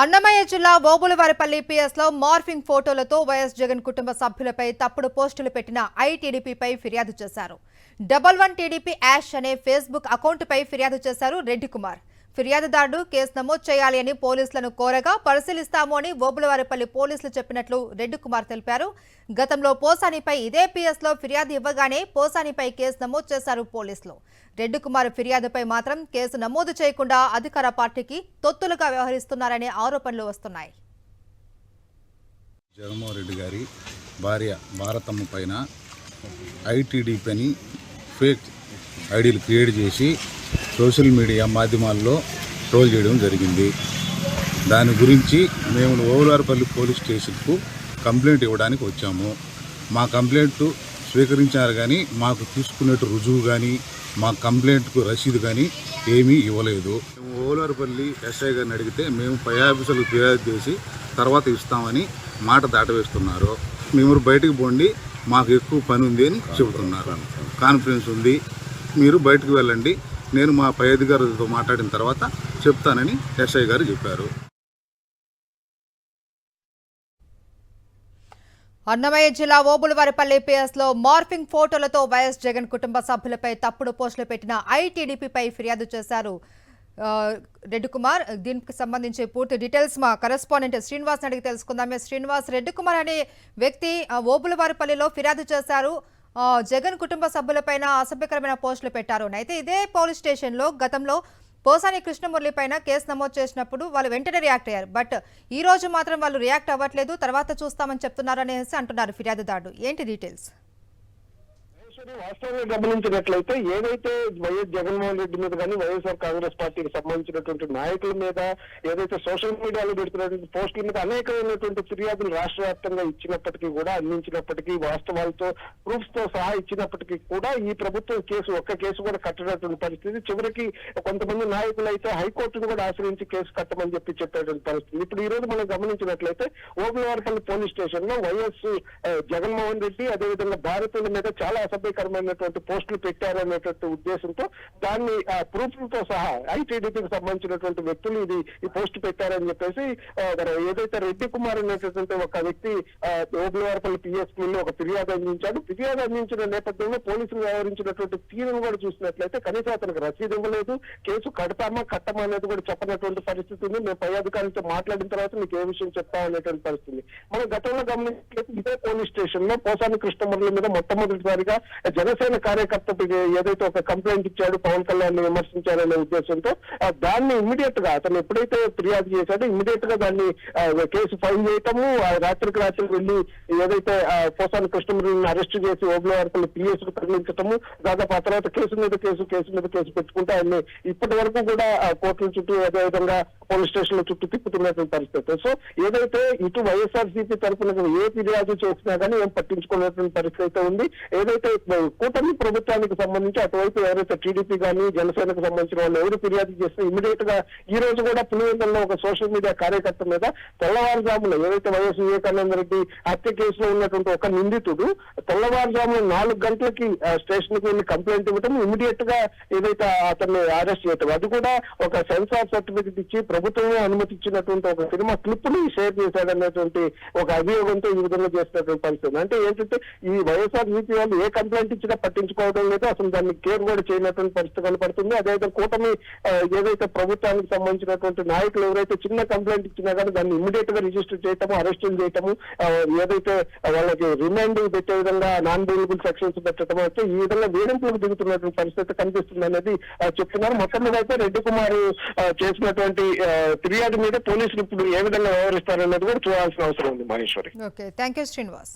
అన్నమయ్య జిల్లా ఓబులవారిపల్లి పిఎస్ లో మార్ఫింగ్ ఫోటోలతో వైఎస్ జగన్ కుటుంబ సభ్యులపై తప్పుడు పోస్టులు పెట్టిన ఐటీడీపీపై ఫిర్యాదు చేశారు. 11 టీడీపీ యాష్ అనే ఫేస్బుక్ అకౌంట్పై ఫిర్యాదు చేశారు రెడ్డి కుమార్. ఫిర్యాదుదారుడు కేసు నమోదు చేయాలి అని పోలీసులను కోరగా పరిశీలిస్తాము అని ఓబులవారిపల్లి పోలీసులు చెప్పినట్లు రెడ్డి కుమార్ తెలిపారు. గతంలో పోసానిపై ఇదే పిఎస్ లో ఫిర్యాదు ఇవ్వగానే పోసానిపై కేసు నమోదు చేశారు పోలీసులు. రెడ్డి కుమార్ ఫిర్యాదుపై మాత్రం కేసు నమోదు చేయకుండా అధికార పార్టీకి తొత్తులుగా వ్యవహరిస్తున్నారనే ఆరోపణలు వస్తున్నాయి. జగన్మోహన్ రెడ్డి గారి భార్య భారతమ్మ పైన ఐటీడీపీ అని ఫేక్ ఐడీలు క్రియేట్ చేసి సోషల్ మీడియా మాధ్యమాల్లో ట్రోల్ చేయడం జరిగింది. దాని గురించి మేము ఓబులవారిపల్లి పోలీస్ స్టేషన్కు కంప్లైంట్ ఇవ్వడానికి వచ్చాము. మా కంప్లైంట్ స్వీకరించారు కానీ మాకు తీసుకునేట్టు రుజువు కానీ మా కంప్లైంట్కు రసీదు కానీ ఏమీ ఇవ్వలేదు. మేము ఓబులవారిపల్లి ఎస్ఐ గారిని అడిగితే మేము పై ఆఫీసర్లకు ఫిర్యాదు చేసి తర్వాత ఇస్తామని మాట దాటవేస్తున్నారు. మేము బయటకు పోండి, మాకు ఎక్కువ పని ఉంది అని చెబుతున్నారు. కాన్ఫిడెన్స్ ఉంది, మీరు బయటకు వెళ్ళండి, నేను మా పై అధికారులతో మాట్లాడిన తర్వాత చెప్తానని ఎస్ఐ గారు చెప్పారు. అన్నమయ్య జిల్లా ఓబులవారిపల్లి పిఎస్ లో మార్ఫింగ్ ఫోటోలతో వైఎస్ జగన్ కుటుంబ సభ్యులపై తప్పుడు పోస్టులు పెట్టిన ఐటీడీపీపై ఫిర్యాదు చేశారు రెడ్డి కుమార్. దీనికి సంబంధించి పూర్తి డీటెయిల్స్ మా కరెస్పాండెంట్ శ్రీనివాస్ అడిగి తెలుసుకుందాం. శ్రీనివాస్, రెడ్డి కుమార్ అనే వ్యక్తి ఓబులవారిపల్లిలో ఫిర్యాదు చేశారు. జగన్ కుటుంబ సభ్యులపైన అసభ్యకరమైన పోస్టులు పెట్టారు. అయితే ఇదే పోలీస్ స్టేషన్లో గతంలో పోసాని కృష్ణమురళి పైన కేసు నమోదు చేసినప్పుడు వాళ్ళు వెంటనే రియాక్ట్ అయ్యారు. బట్ ఈ రోజు మాత్రం వాళ్ళు రియాక్ట్ అవ్వట్లేదు, తర్వాత చూస్తామని చెప్తున్నారు అనేసి అంటున్నారు ఫిర్యాదుదారుడు. ఏంటి డీటెయిల్స్? వాస్తవంగా గమనించినట్లయితే ఏదైతే వైఎస్ జగన్మోహన్ రెడ్డి మీద కానీ వైఎస్ఆర్ కాంగ్రెస్ పార్టీకి సంబంధించినటువంటి నాయకుల మీద ఏదైతే సోషల్ మీడియాలో పెడుతున్నటువంటి పోస్టుల మీద అనేకమైనటువంటి ఫిర్యాదులు రాష్ట్ర వ్యాప్తంగా ఇచ్చినప్పటికీ కూడా అందించినప్పటికీ వాస్తవాలతో ప్రూఫ్స్ తో సహా ఇచ్చినప్పటికీ కూడా ఈ ప్రభుత్వం ఒక్క కేసు కూడా కట్టినటువంటి పరిస్థితి. చివరికి కొంతమంది నాయకులు అయితే హైకోర్టును కూడా ఆశ్రయించి కేసు కట్టమని చెప్పేటువంటి పరిస్థితి. ఇప్పుడు ఈ రోజు మనం గమనించినట్లయితే ఓబులవారిపల్లి పోలీస్ స్టేషన్ లో వైఎస్ జగన్మోహన్ రెడ్డి అదేవిధంగా భారతీయుల మీద చాలా అసభ్యకరమైనటువంటి పోస్టులు పెట్టారు అనేటువంటి ఉద్దేశంతో దాన్ని ప్రూఫ్లతో సహా ఐటీడీపీకి సంబంధించినటువంటి వ్యక్తులు ఈ పోస్ట్ పెట్టారని చెప్పేసి ఏదైతే రెడ్డి కుమార్ అనేటటువంటి ఒక వ్యక్తి ఓబులవారిపల్లి పిఎస్పీలో ఒక ఫిర్యాదు అందించాడు. ఫిర్యాదు అందించిన నేపథ్యంలో పోలీసులు వ్యవహరించినటువంటి తీరును కూడా చూసినట్లయితే కనీసం అతనికి రసీదు ఇవ్వలేదు, కేసు కడతామా కట్టమా అనేది కూడా చెప్పనటువంటి పరిస్థితి ఉంది. మేము పై అధికారులతో మాట్లాడిన తర్వాత మీకు ఏ విషయం చెప్తాం అనేటువంటి పరిస్థితి. మనం గతంలో గమనించినట్లయితే ఇదే పోలీస్ స్టేషన్ లో పోసాని కృష్ణమురళి మీద మొట్టమొదటిసారిగా జనసేన కార్యకర్త ఏదైతే ఒక కంప్లైంట్ ఇచ్చాడు, పవన్ కళ్యాణ్ విమర్శించారనే ఉద్దేశంతో దాన్ని ఇమ్మీడియట్ గా అతను ఎప్పుడైతే ఫిర్యాదు చేశాడో ఇమ్మీడియట్ గా దాన్ని కేసు ఫైల్ చేయటము, రాత్రికి రాత్రి వెళ్లి ఏదైతే పోసాని కృష్ణమురళిని అరెస్ట్ చేసి ఓబులవారిపల్లి పిఎస్ కు తరలించటము, దాదాపు ఆ తర్వాత కేసు మీద కేసు పెట్టుకుంటే ఆయన్ని ఇప్పటి వరకు కూడా కోర్టుల చుట్టూ అదేవిధంగా పోలీస్ స్టేషన్ చుట్టూ తిప్పుతున్నటువంటి పరిస్థితి. సో ఏదైతే ఇటు వైఎస్ఆర్సీపీ తరఫున ఏ ఫిర్యాదు చేసినా కానీ ఏం పట్టించుకునేటువంటి పరిస్థితి ఉంది. ఏదైతే కూటమి ప్రభుత్వానికి సంబంధించి అటువైపు ఎవరైతే టీడీపీ కానీ జనసేనకు సంబంధించిన వాళ్ళు ఎవరు ఫిర్యాదు చేస్తే ఇమీడియట్ గా ఈ రోజు కూడా పులివెందులలో ఒక సోషల్ మీడియా కార్యకర్త మీద తెల్లవారుజామున ఏదైతే వైఎస్ వివేకానంద రెడ్డి హత్య కేసులో ఉన్నటువంటి ఒక నిందితుడు తెల్లవారుజామున 4 గంటలకి స్టేషన్ కి వెళ్ళి కంప్లైంట్ ఇవ్వటం, ఇమీడియట్ గా ఏదైతే అతన్ని అరెస్ట్ చేయటం, అది కూడా ఒక సెన్సార్ సర్టిఫికెట్ ఇచ్చి ప్రభుత్వమే అనుమతించినటువంటి ఒక సినిమా క్లిప్ ని షేర్ చేశాడనేటువంటి ఒక అభియోగంతో ఈ విధంగా చేసినటువంటి పరిస్థితి. అంటే ఏంటంటే ఈ వైఎస్ఆర్ సిపి వాళ్ళు ఏ కంప్లైంట్ ఇచ్చినా పట్టించుకోవడం లేదు, అసలు దాన్ని కేర్ కూడా చేయనటువంటి పరిస్థితి కనపడుతుంది. అదేవిధంగా కూటమి ఏదైతే ప్రభుత్వానికి సంబంధించినటువంటి నాయకులు ఎవరైతే చిన్న కంప్లైంట్ ఇచ్చినా కానీ దాన్ని ఇమీడియట్ గా రిజిస్టర్ చేయటము, అరెస్టులు చేయటము, ఏదైతే వాళ్ళకి రిమాండ్ పెట్టే విధంగా నాన్ బెయిలబుల్ సెక్షన్స్ పెట్టడం అయితే ఈ విధంగా వేధింపులకు దిగుతున్నటువంటి పరిస్థితి కనిపిస్తుంది అనేది చెప్తున్నారు. మొత్తం మీద అయితే రెడ్డి కుమార్ చేసినటువంటి ఫిర్యాదు మీద పోలీసులు ఇప్పుడు ఏ విధంగా వ్యవహరిస్తారనేది కూడా చూడాల్సిన అవసరం ఉంది. Maheshwari. Okay, thank you Srinivas.